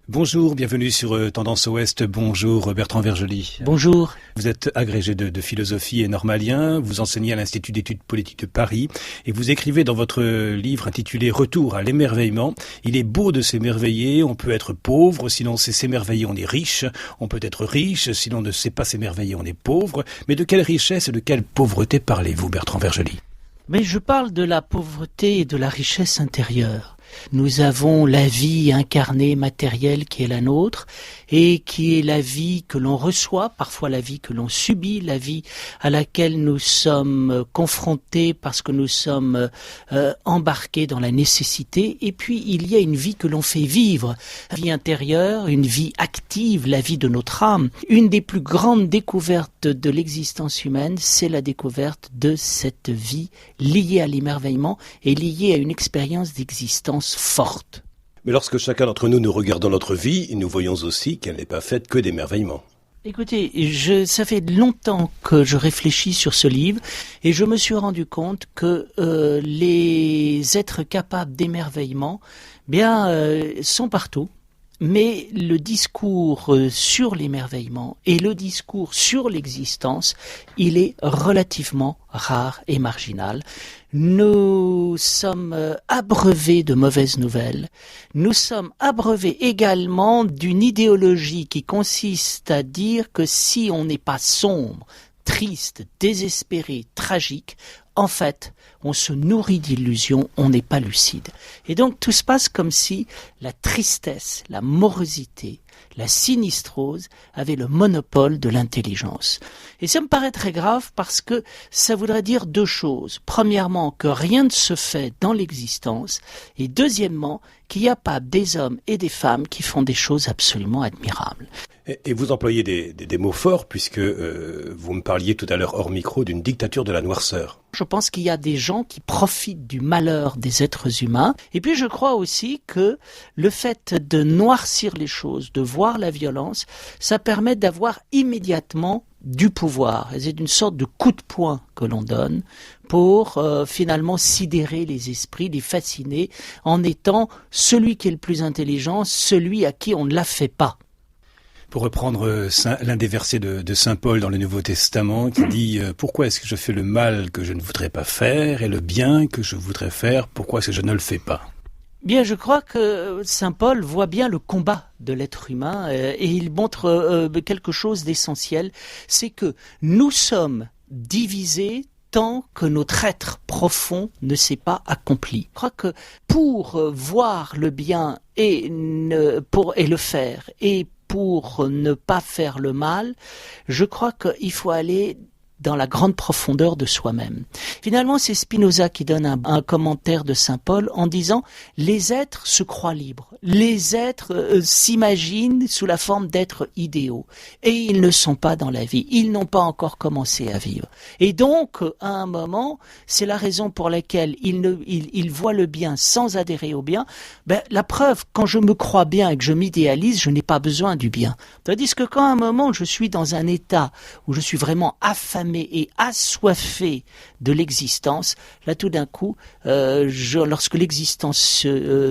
Bonjour, bienvenue sur Tendance Ouest. Bonjour Bertrand Vergely. Bonjour. Vous êtes agrégé de philosophie et normalien, vous enseignez à l'Institut d'études politiques de Paris et vous écrivez dans votre livre intitulé Retour à l'émerveillement. Il est beau de s'émerveiller, on peut être pauvre, sinon on sait s'émerveiller, on est riche. On peut être riche, sinon on ne sait pas s'émerveiller, on est pauvre. Mais de quelle richesse et de quelle pauvreté parlez-vous, Bertrand Vergely ? Mais je parle de la pauvreté et de la richesse intérieure. Nous avons la vie incarnée, matérielle qui est la nôtre et qui est la vie que l'on reçoit, parfois la vie que l'on subit, la vie à laquelle nous sommes confrontés parce que nous sommes embarqués dans la nécessité. Et puis il y a une vie que l'on fait vivre, une vie intérieure, une vie active, la vie de notre âme. Une des plus grandes découvertes de l'existence humaine, c'est la découverte de cette vie liée à l'émerveillement et liée à une expérience d'existence forte. Mais lorsque chacun d'entre nous regardons notre vie, nous voyons aussi qu'elle n'est pas faite que d'émerveillement. Écoutez, ça fait longtemps que je réfléchis sur ce livre et je me suis rendu compte que les êtres capables d'émerveillement sont partout. Mais le discours sur l'émerveillement et le discours sur l'existence, il est relativement rare et marginal. Nous sommes abreuvés de mauvaises nouvelles. Nous sommes abreuvés également d'une idéologie qui consiste à dire que si on n'est pas sombre, triste, désespéré, tragique, en fait, on se nourrit d'illusions, on n'est pas lucide. Et donc tout se passe comme si la tristesse, la morosité, la sinistrose avaient le monopole de l'intelligence. Et ça me paraît très grave parce que ça voudrait dire deux choses. Premièrement, que rien ne se fait dans l'existence. Et deuxièmement, qu'il n'y a pas des hommes et des femmes qui font des choses absolument admirables. Et vous employez des mots forts puisque vous me parliez tout à l'heure hors micro d'une dictature de la noirceur. Je pense qu'il y a des gens qui profitent du malheur des êtres humains. Et puis je crois aussi que le fait de noircir les choses, de voir la violence, ça permet d'avoir immédiatement du pouvoir. Et c'est une sorte de coup de poing que l'on donne pour finalement sidérer les esprits, les fasciner, en étant celui qui est le plus intelligent, celui à qui on ne la fait pas. Pour reprendre l'un des versets de Saint Paul dans le Nouveau Testament qui dit « Pourquoi est-ce que je fais le mal que je ne voudrais pas faire et le bien que je voudrais faire, pourquoi est-ce que je ne le fais pas ?» Bien, je crois que Saint Paul voit bien le combat de l'être humain et il montre quelque chose d'essentiel, c'est que nous sommes divisés tant que notre être profond ne s'est pas accompli. Je crois que pour voir le bien et le faire et pour ne pas faire le mal, je crois qu'il faut aller dans la grande profondeur de soi-même. Finalement, c'est Spinoza qui donne un commentaire de Saint Paul en disant « Les êtres se croient libres, les êtres s'imaginent sous la forme d'êtres idéaux, et ils ne sont pas dans la vie, ils n'ont pas encore commencé à vivre. » Et donc, à un moment, c'est la raison pour laquelle ils voient le bien sans adhérer au bien. La preuve, quand je me crois bien et que je m'idéalise, je n'ai pas besoin du bien. Tandis que quand à un moment, je suis dans un état où je suis vraiment affamé et assoiffé de l'existence, là tout d'un coup, lorsque l'existence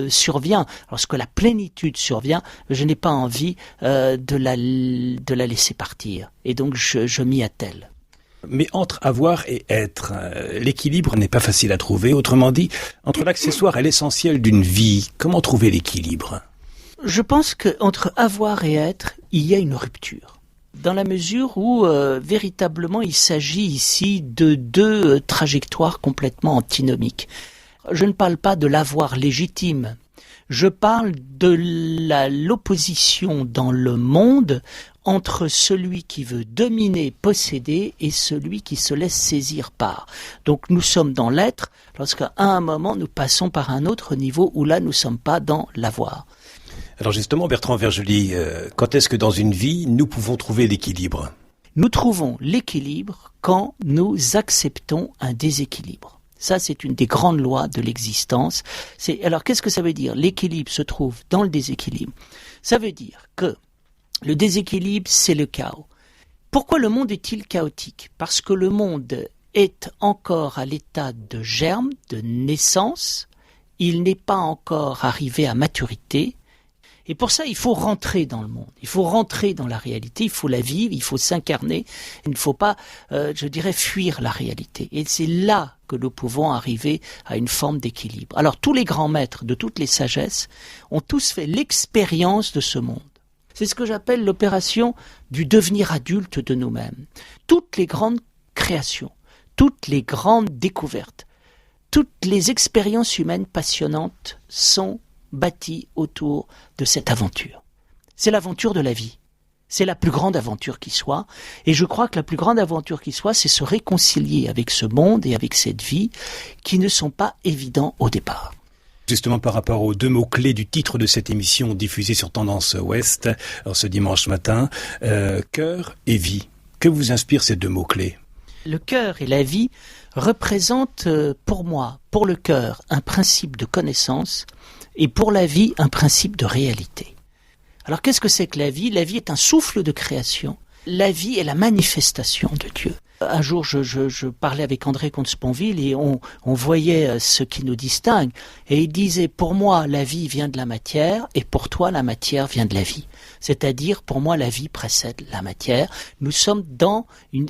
survient, lorsque la plénitude survient, je n'ai pas envie de la laisser partir. Et donc je m'y attelle. Mais entre avoir et être, l'équilibre n'est pas facile à trouver. Autrement dit, entre l'accessoire et l'essentiel d'une vie, comment trouver l'équilibre ? Je pense qu'entre avoir et être, il y a une rupture. Dans la mesure où véritablement il s'agit ici de deux trajectoires complètement antinomiques. Je ne parle pas de l'avoir légitime, je parle de l'opposition dans le monde entre celui qui veut dominer, posséder et celui qui se laisse saisir par. Donc nous sommes dans l'être lorsqu'à un moment nous passons par un autre niveau où là nous ne sommes pas dans l'avoir. Alors justement, Bertrand Vergely, quand est-ce que dans une vie, nous pouvons trouver l'équilibre ? Nous trouvons l'équilibre quand nous acceptons un déséquilibre. Ça, c'est une des grandes lois de l'existence. Alors, qu'est-ce que ça veut dire ? L'équilibre se trouve dans le déséquilibre. Ça veut dire que le déséquilibre, c'est le chaos. Pourquoi le monde est-il chaotique ? Parce que le monde est encore à l'état de germe, de naissance. Il n'est pas encore arrivé à maturité. Et pour ça, il faut rentrer dans le monde, il faut rentrer dans la réalité, il faut la vivre, il faut s'incarner, il ne faut pas, fuir la réalité. Et c'est là que nous pouvons arriver à une forme d'équilibre. Alors tous les grands maîtres de toutes les sagesses ont tous fait l'expérience de ce monde. C'est ce que j'appelle l'opération du devenir adulte de nous-mêmes. Toutes les grandes créations, toutes les grandes découvertes, toutes les expériences humaines passionnantes sont bâties autour de cette aventure. C'est l'aventure de la vie. C'est la plus grande aventure qui soit. Et je crois que la plus grande aventure qui soit, c'est se réconcilier avec ce monde et avec cette vie qui ne sont pas évidents au départ. Justement par rapport aux 2 mots-clés du titre de cette émission diffusée sur Tendance Ouest, ce dimanche matin, cœur et vie. Que vous inspirent ces 2 mots-clés ? Le cœur et la vie représentent pour moi, pour le cœur, un principe de connaissance et pour la vie, un principe de réalité. Alors qu'est-ce que c'est que la vie ? La vie est un souffle de création. La vie est la manifestation de Dieu. Un jour, je parlais avec André Comte-Sponville et on voyait ce qui nous distingue. Et il disait, pour moi, la vie vient de la matière et pour toi, la matière vient de la vie. C'est-à-dire, pour moi, la vie précède la matière. Nous sommes dans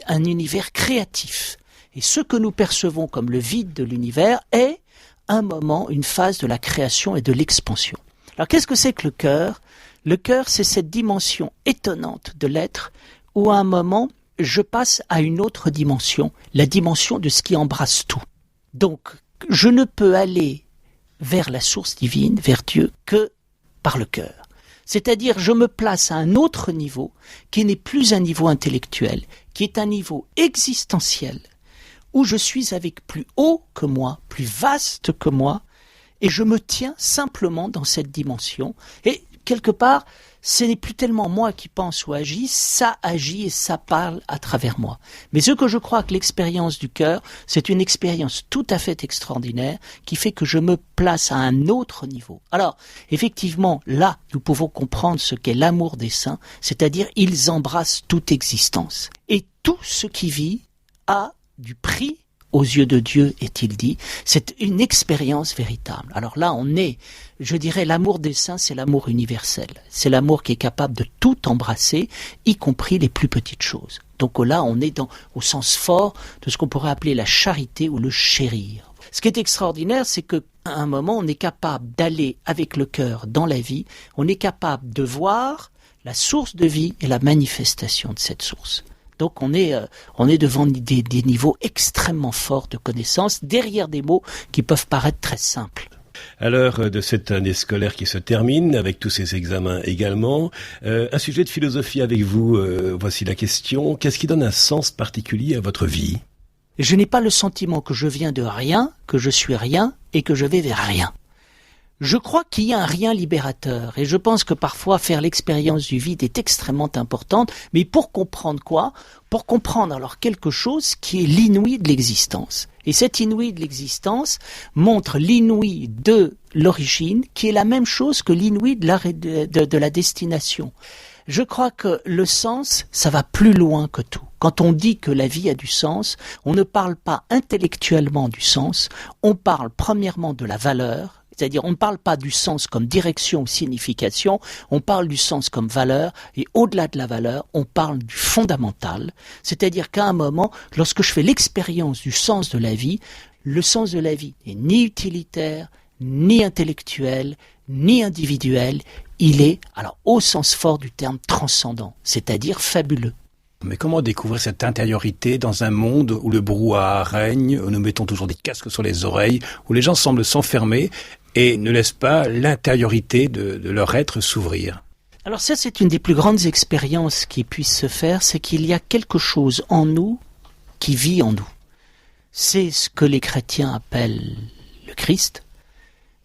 un univers créatif. Et ce que nous percevons comme le vide de l'univers est un moment, une phase de la création et de l'expansion. Alors qu'est-ce que c'est que le cœur ? Le cœur, c'est cette dimension étonnante de l'être où à un moment, je passe à une autre dimension, la dimension de ce qui embrasse tout. Donc, je ne peux aller vers la source divine, vers Dieu, que par le cœur. C'est-à-dire, je me place à un autre niveau, qui n'est plus un niveau intellectuel, qui est un niveau existentiel, où je suis avec plus haut que moi, plus vaste que moi, et je me tiens simplement dans cette dimension. Et quelque part, ce n'est plus tellement moi qui pense ou agis, ça agit et ça parle à travers moi. Mais ce que je crois que l'expérience du cœur, c'est une expérience tout à fait extraordinaire qui fait que je me place à un autre niveau. Alors, effectivement, là, nous pouvons comprendre ce qu'est l'amour des saints, c'est-à-dire ils embrassent toute existence. Et tout ce qui vit a du prix aux yeux de Dieu, est-il dit. C'est une expérience véritable. Alors là, je dirais, l'amour des saints, c'est l'amour universel. C'est l'amour qui est capable de tout embrasser, y compris les plus petites choses. Donc là, on est au sens fort de ce qu'on pourrait appeler la charité ou le chérir. Ce qui est extraordinaire, c'est qu'à un moment, on est capable d'aller avec le cœur dans la vie, on est capable de voir la source de vie et la manifestation de cette source. Donc on est devant des niveaux extrêmement forts de connaissances, derrière des mots qui peuvent paraître très simples. À l'heure de cette année scolaire qui se termine, avec tous ces examens également, un sujet de philosophie avec vous, voici la question. Qu'est-ce qui donne un sens particulier à votre vie ? Je n'ai pas le sentiment que je viens de rien, que je suis rien et que je vais vers rien. Je crois qu'il y a un rien libérateur et je pense que parfois faire l'expérience du vide est extrêmement importante, mais pour comprendre quoi ? Pour comprendre alors quelque chose qui est l'inouï de l'existence. Et cet inouï de l'existence montre l'inouï de l'origine qui est la même chose que l'inouï de la destination. Je crois que le sens, ça va plus loin que tout. Quand on dit que la vie a du sens, on ne parle pas intellectuellement du sens, on parle premièrement de la valeur. C'est-à-dire, on ne parle pas du sens comme direction ou signification, on parle du sens comme valeur, et au-delà de la valeur, on parle du fondamental. C'est-à-dire qu'à un moment, lorsque je fais l'expérience du sens de la vie, le sens de la vie n'est ni utilitaire, ni intellectuel, ni individuel, il est, alors au sens fort du terme, transcendant, c'est-à-dire fabuleux. Mais comment découvrir cette intériorité dans un monde où le brouhaha règne, où nous mettons toujours des casques sur les oreilles, où les gens semblent s'enfermer et ne laissent pas l'intériorité de leur être s'ouvrir? Alors ça, c'est une des plus grandes expériences qui puissent se faire, c'est qu'il y a quelque chose en nous qui vit en nous. C'est ce que les chrétiens appellent le Christ.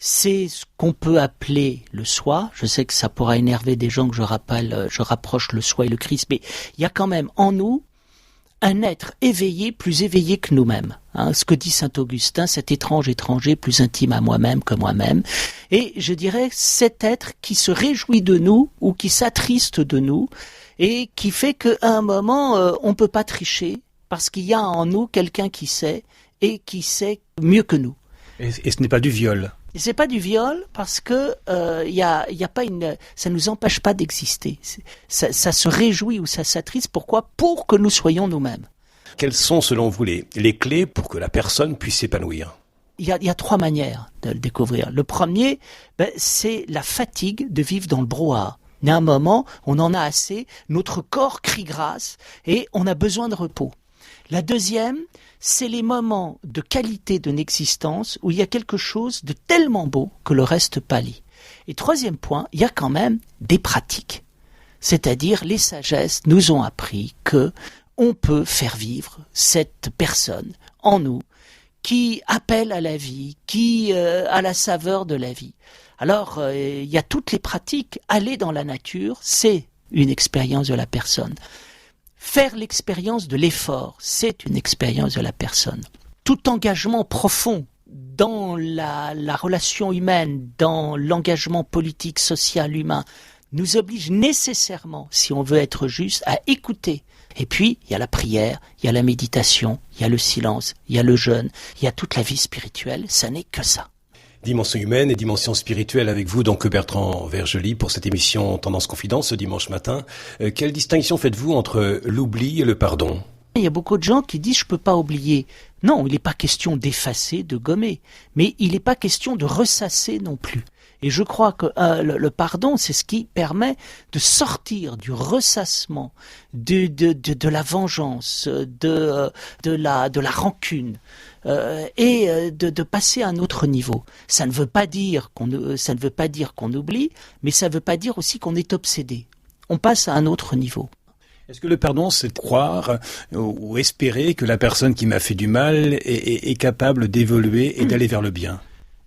C'est ce qu'on peut appeler le soi. Je sais que ça pourra énerver des gens que je rapproche le soi et le Christ, mais il y a quand même en nous un être éveillé, plus éveillé que nous-mêmes. Ce que dit saint Augustin, cet étrange étranger, plus intime à moi-même que moi-même. Et je dirais cet être qui se réjouit de nous ou qui s'attriste de nous et qui fait qu'à un moment, on peut pas tricher parce qu'il y a en nous quelqu'un qui sait et qui sait mieux que nous. Et ce n'est pas du viol. C'est pas du viol parce que y a pas ça nous empêche pas d'exister. Ça se réjouit ou ça s'attriste. Pourquoi? Pour que nous soyons nous-mêmes. Quelles sont, selon vous, les clés pour que la personne puisse s'épanouir? Il y a 3 manières de le découvrir. Le premier, c'est la fatigue de vivre dans le brouhaha. Il y a un moment, on en a assez, notre corps crie grâce et on a besoin de repos. La deuxième, c'est les moments de qualité de l'existence où il y a quelque chose de tellement beau que le reste pâlit. Et troisième point, il y a quand même des pratiques. C'est-à-dire, les sagesses nous ont appris que on peut faire vivre cette personne en nous qui appelle à la vie, qui a la saveur de la vie. Alors, il y a toutes les pratiques. Aller dans la nature, c'est une expérience de la personne. Faire l'expérience de l'effort, c'est une expérience de la personne. Tout engagement profond dans la relation humaine, dans l'engagement politique, social, humain, nous oblige nécessairement, si on veut être juste, à écouter. Et puis, il y a la prière, il y a la méditation, il y a le silence, il y a le jeûne, il y a toute la vie spirituelle, ça n'est que ça. Dimension humaine et dimension spirituelle avec vous, donc Bertrand Vergely, pour cette émission Tendance Confidence ce dimanche matin. Quelle distinction faites-vous entre l'oubli et le pardon? Il y a beaucoup de gens qui disent « je peux pas oublier ». Non, il n'est pas question d'effacer, de gommer, mais il n'est pas question de ressasser non plus. Et je crois que le pardon, c'est ce qui permet de sortir du ressassement, de la vengeance, de la rancune, et de passer à un autre niveau. Ça ne veut pas dire qu'on oublie, mais ça ne veut pas dire aussi qu'on est obsédé. On passe à un autre niveau. Est-ce que le pardon, c'est croire ou espérer que la personne qui m'a fait du mal est capable d'évoluer et d'aller vers le bien?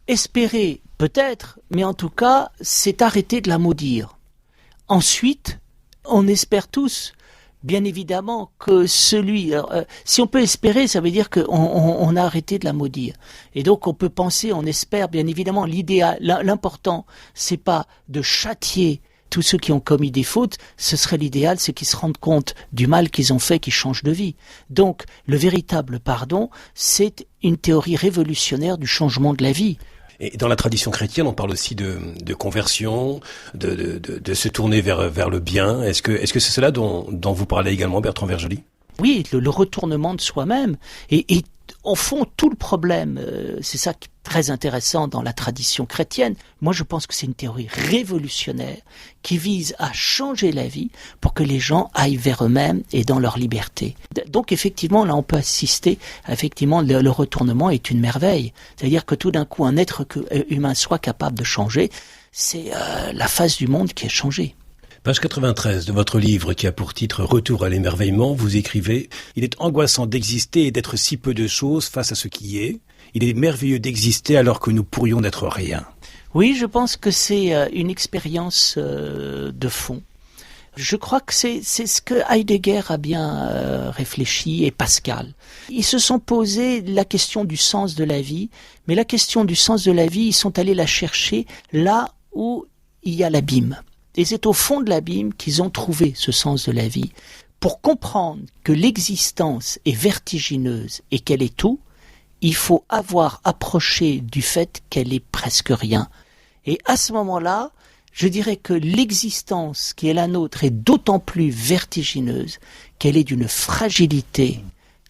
Espérer, peut-être, mais en tout cas, c'est arrêter de la maudire. Ensuite, on espère tous, bien évidemment, que si on peut espérer, ça veut dire qu'on a arrêté de la maudire. Et donc, on peut penser, on espère, bien évidemment, l'idéal, l'important, c'est pas de châtier tous ceux qui ont commis des fautes, ce serait l'idéal, c'est qu'ils se rendent compte du mal qu'ils ont fait, qu'ils changent de vie. Donc, le véritable pardon, c'est une théorie révolutionnaire du changement de la vie. Et dans la tradition chrétienne, on parle aussi de conversion, de se tourner vers le bien. Est-ce que c'est cela dont vous parlez également, Bertrand Vergely? Oui, le retournement de soi-même. Et au fond, tout le problème, c'est ça qui est très intéressant dans la tradition chrétienne. Moi, je pense que c'est une théorie révolutionnaire qui vise à changer la vie pour que les gens aillent vers eux-mêmes et dans leur liberté. Donc, effectivement, là, on peut assister, effectivement, le retournement est une merveille. C'est-à-dire que tout d'un coup, un être humain soit capable de changer, c'est la face du monde qui est changée. Page 93 de votre livre qui a pour titre « Retour à l'émerveillement », vous écrivez « Il est angoissant d'exister et d'être si peu de choses face à ce qui est. Il est merveilleux d'exister alors que nous pourrions n'être rien. » Oui, je pense que c'est une expérience de fond. Je crois que c'est ce que Heidegger a bien réfléchi et Pascal. Ils se sont posé la question du sens de la vie, mais la question du sens de la vie, ils sont allés la chercher là où il y a l'abîme. Et c'est au fond de l'abîme qu'ils ont trouvé ce sens de la vie. Pour comprendre que l'existence est vertigineuse et qu'elle est tout, il faut avoir approché du fait qu'elle est presque rien. Et à ce moment-là, je dirais que l'existence qui est la nôtre est d'autant plus vertigineuse qu'elle est d'une fragilité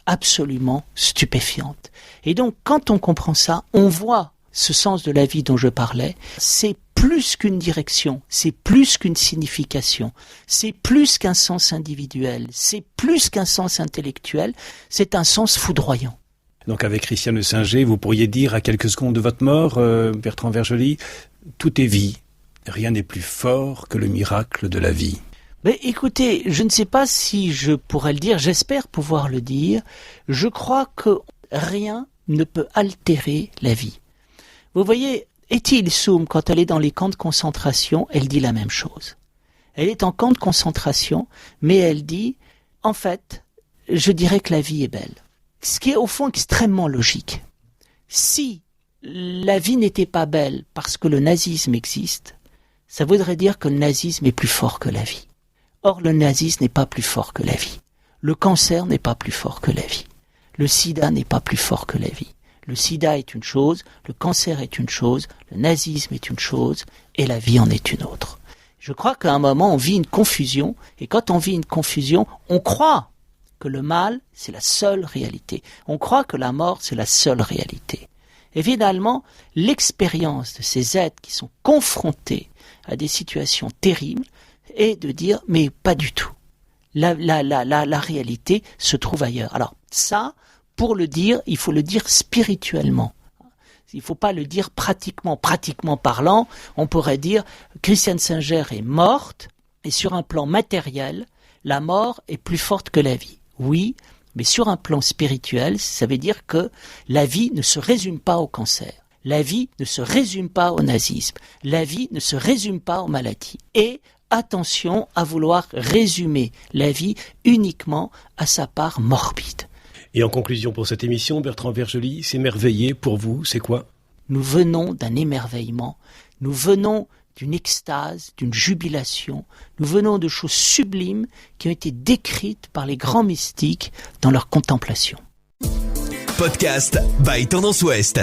absolument stupéfiante. Et donc, quand on comprend ça, on voit ce sens de la vie dont je parlais, c'est plus qu'une direction, c'est plus qu'une signification, c'est plus qu'un sens individuel, c'est plus qu'un sens intellectuel, c'est un sens foudroyant. Donc avec Christiane Singer, vous pourriez dire à quelques secondes de votre mort, Bertrand Vergely, tout est vie, rien n'est plus fort que le miracle de la vie. Mais écoutez, je ne sais pas si je pourrais le dire, j'espère pouvoir le dire, je crois que rien ne peut altérer la vie. Vous voyez, Etty Hillesum, quand elle est dans les camps de concentration, elle dit la même chose. Elle est en camp de concentration, mais elle dit, en fait, je dirais que la vie est belle. Ce qui est au fond extrêmement logique. Si la vie n'était pas belle parce que le nazisme existe, ça voudrait dire que le nazisme est plus fort que la vie. Or, le nazisme n'est pas plus fort que la vie. Le cancer n'est pas plus fort que la vie. Le sida n'est pas plus fort que la vie. Le sida est une chose, le cancer est une chose, le nazisme est une chose, et la vie en est une autre. Je crois qu'à un moment, on vit une confusion, et quand on vit une confusion, on croit que le mal, c'est la seule réalité. On croit que la mort, c'est la seule réalité. Et finalement, l'expérience de ces êtres qui sont confrontés à des situations terribles est de dire, mais pas du tout. La réalité se trouve ailleurs. Alors ça, pour le dire, il faut le dire spirituellement. Il ne faut pas le dire pratiquement parlant. On pourrait dire, Christiane Singer est morte, et sur un plan matériel, la mort est plus forte que la vie. Oui, mais sur un plan spirituel, ça veut dire que la vie ne se résume pas au cancer. La vie ne se résume pas au nazisme. La vie ne se résume pas aux maladies. Et attention à vouloir résumer la vie uniquement à sa part morbide. Et en conclusion pour cette émission, Bertrand Vergely, s'émerveiller pour vous, c'est quoi ? Nous venons d'un émerveillement. Nous venons d'une extase, d'une jubilation. Nous venons de choses sublimes qui ont été décrites par les grands mystiques dans leur contemplation. Podcast by Tendance Ouest.